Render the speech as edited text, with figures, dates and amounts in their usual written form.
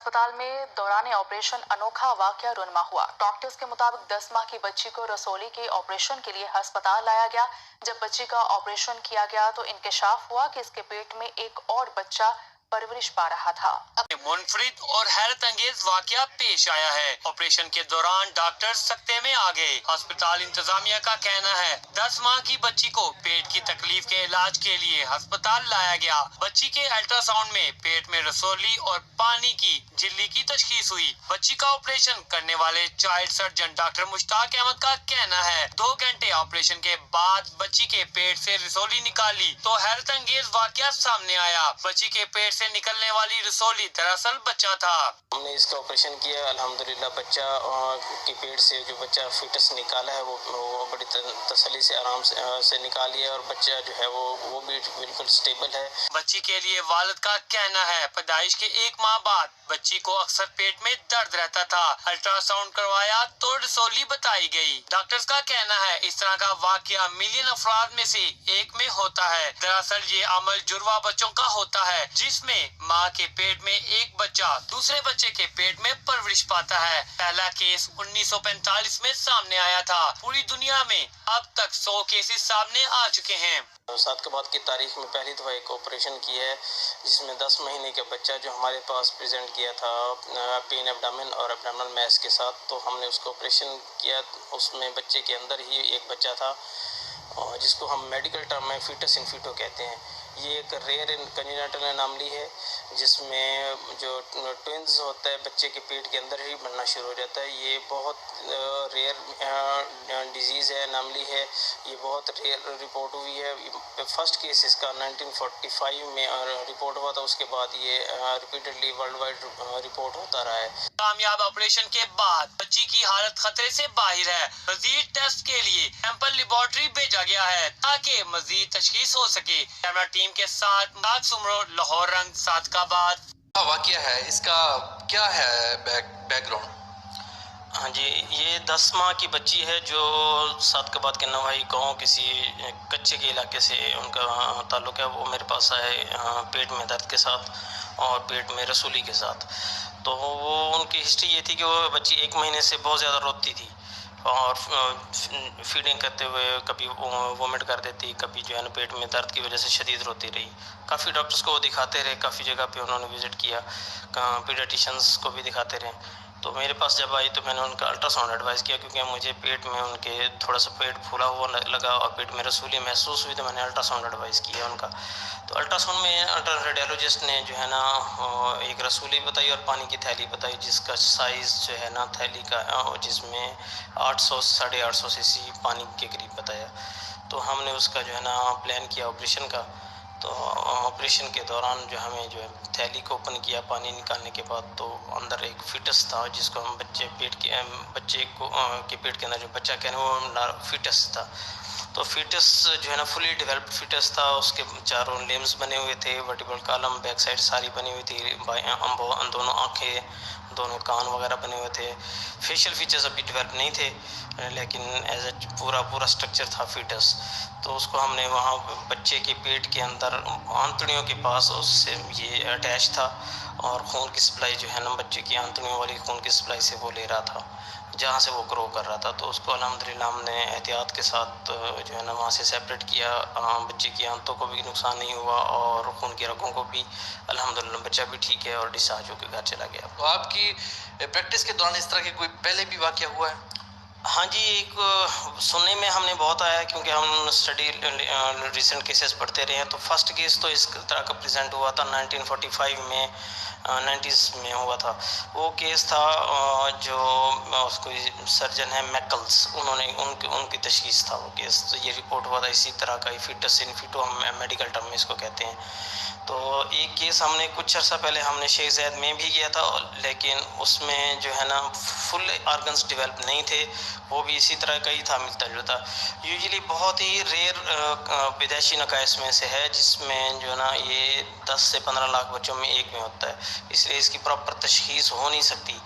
अस्पताल में दौरान ऑपरेशन अनोखा वाकया रुनमा हुआ। डॉक्टर्स के मुताबिक 10 माह की बच्ची को रसोली के ऑपरेशन के लिए अस्पताल लाया गया। जब बच्ची का ऑपरेशन किया गया तो इंकशाफ हुआ कि इसके पेट में एक और बच्चा परवरिश पा रहा था। मुनफरिद और हैरत अंगेज वाकया पेश आया है। ऑपरेशन के दौरान डॉक्टर सकते में आ गए। अस्पताल इंतजामिया का कहना है 10 माह की बच्ची को पेट की तकलीफ के इलाज के लिए अस्पताल लाया गया। बच्ची के अल्ट्रासाउंड में पेट में रसोली और पानी की झिल्ली की तशखीस हुई। बच्ची का ऑपरेशन करने वाले child surgeon doctor Mushtaq Ahmed का कहना है 2 घंटे ऑपरेशन के बाद बच्ची के पेट से रसोली निकाली तो हैरत अंगेज वाकया सामने आया। बच्ची के पेट से निकलने वाली रसोली दरअसल बच्चा था। हमने इसका ऑपरेशन किया, अल्हम्दुलिल्लाह बच्चा के पेट से जो बच्चा फीटस निकाला है वो बड़ी तसल्ली से आराम से निकाल लिया और बच्चा जो है वो भी बिल्कुल स्टेबल है। बच्ची के लिए वालिद का कहना है पैदाइश के 1 माह बाद बच्ची को अक्सर पेट में दर्द रहता था। अल्ट्रासाउंड करवाया तो रसोली बताई गई। डॉक्टर्स का कहना है इस तरह का वाकया मिलियन अफराद में से एक में होता है। दरअसल ये अमल जुड़वा बच्चों का होता है जिसमें माँ के पेट में एक बच्चा दूसरे बच्चे के पेट में परवरिश पाता है। पहला केस 1945 में सामने आया था। पूरी दुनिया में अब तक 100 केसेस सामने आ चुके हैं। 7 के बाद की तारीख में पहली दफा एक ऑपरेशन किया है जिसमें 10 महीने का बच्चा जो हमारे पास प्रेजेंट किया था पेन एब्डामिन और एब्डामिनल मैस के साथ, तो हमने उसको ऑपरेशन किया। उसमें बच्चे के अंदर ही एक बच्चा था जिसको हम मेडिकल टर्म में फीटस इन फीटो कहते हैं। ये एक रेयर कंजेनिटल एनॉमली है जिसमें जो ट्विंस होता है बच्चे के पेट के अंदर ही बनना शुरू हो जाता है। ये बहुत रेयर डिजीज़ है, एनॉमली है। ये बहुत रेयर रिपोर्ट हुई है। फर्स्ट केस इसका 1945 में रिपोर्ट हुआ था। उसके बाद ये रिपीटेडली वर्ल्ड वाइड रिपोर्ट होता रहा है। कामयाब ऑपरेशन के बाद बच्ची की हालत खतरे से बाहर है। मजीद टेस्ट के लिए सैंपल लेबोरेटरी भेजा गया है ताकि मजीद तशखीस हो सके। कैमरा टीम के साथ नाज सुमरो, लाहौर रंग, सादकाबाद। वाकया है, इसका क्या है बैकग्राउंड? हाँ जी, ये 10 माह की बच्ची है जो सादकाबाद के नवाई गांव किसी कच्चे के इलाके से उनका ताल्लुक़ है। वो मेरे पास आए पेट में दर्द के साथ और पेट में रसूली के साथ। तो वो उनकी हिस्ट्री ये थी कि वो बच्ची 1 महीने से बहुत ज़्यादा रोती थी और फीडिंग करते हुए कभी वोमिट कर देती, कभी जो है ना पेट में दर्द की वजह से शदीद रोती रही। काफ़ी डॉक्टर्स को वो दिखाते रहे, काफ़ी जगह पे उन्होंने विज़िट किया, पीडियाट्रिशियंस को भी दिखाते रहे। तो मेरे पास जब आई तो मैंने उनका अल्ट्रासाउंड एडवाइस किया क्योंकि मुझे पेट में उनके थोड़ा सा पेट फूला हुआ लगा और पेट में रसूली महसूस हुई, तो मैंने अल्ट्रासाउंड एडवाइस किया उनका। तो अल्ट्रासाउंड में रेडियोलॉजिस्ट ने जो है ना एक रसूली बताई और पानी की थैली बताई जिसका साइज़ जो है ना थैली का जिसमें 800 850 सीसी पानी के करीब बताया। तो हमने उसका जो है ना प्लान किया ऑपरेशन का। तो ऑपरेशन के दौरान जो हमें जो है थैली को ओपन किया पानी निकालने के बाद, तो अंदर एक फीटस था जिसको हम बच्चे के पेट के अंदर जो बच्चा कहने वो फीटस था। तो फीटस जो है ना फुली डेवलप्ड फीटस था। उसके चारों लिम्स बने हुए थे, वर्टिब्रल कॉलम बैक साइड सारी बनी हुई थी, दोनों आँखें, दोनों कान वगैरह बने हुए थे। फेशियल फीचर्स अभी डेवलप नहीं थे लेकिन एज ए पूरा स्ट्रक्चर था फीटस। तो उसको हमने वहाँ बच्चे के पेट के अंदर आंतड़ियों के पास उससे ये अटैच था और खून की सप्लाई जो है ना बच्चे की आंतड़ियों वाली खून की सप्लाई से वो ले रहा था जहाँ से वो ग्रो कर रहा था। तो उसको अल्हम्दुलिल्लाह हमने एहतियात के साथ जो है ना वहाँ से सेपरेट किया। बच्चे की आंतों को भी नुकसान नहीं हुआ और खून की रगों को भी। अल्हम्दुलिल्लाह बच्चा भी ठीक है और डिस्चार्ज होकर घर चला गया। तो आपकी प्रैक्टिस के दौरान इस तरह के कोई पहले भी वाकया हुआ है? हाँ जी, एक सुनने में हमने बहुत आया क्योंकि हम स्टडी रिसेंट केसेस पढ़ते रहे हैं। तो फर्स्ट केस तो इस तरह का प्रेजेंट हुआ था 1945 में 90s में हुआ था। वो केस था जो उसको सर्जन है मैकल्स, उन्होंने उनकी तशखीस था वो केस। तो ये रिपोर्ट हुआ था इसी तरह का, फीटस इन फीटो हम मेडिकल टर्म में इसको कहते हैं। तो एक केस हमने कुछ अर्सा पहले हमने शेख ज़ायद में भी किया था लेकिन उसमें जो है ना फुल ऑर्गन्स डेवलप नहीं थे, वो भी इसी तरह का ही था, मिलता जुलता। यूजुअली बहुत ही रेयर पैदाइशी नकाइस में से है जिसमें जो है ना ये 10 से 15 लाख बच्चों में एक में होता है, इसलिए इसकी प्रॉपर तशखीस हो नहीं सकती।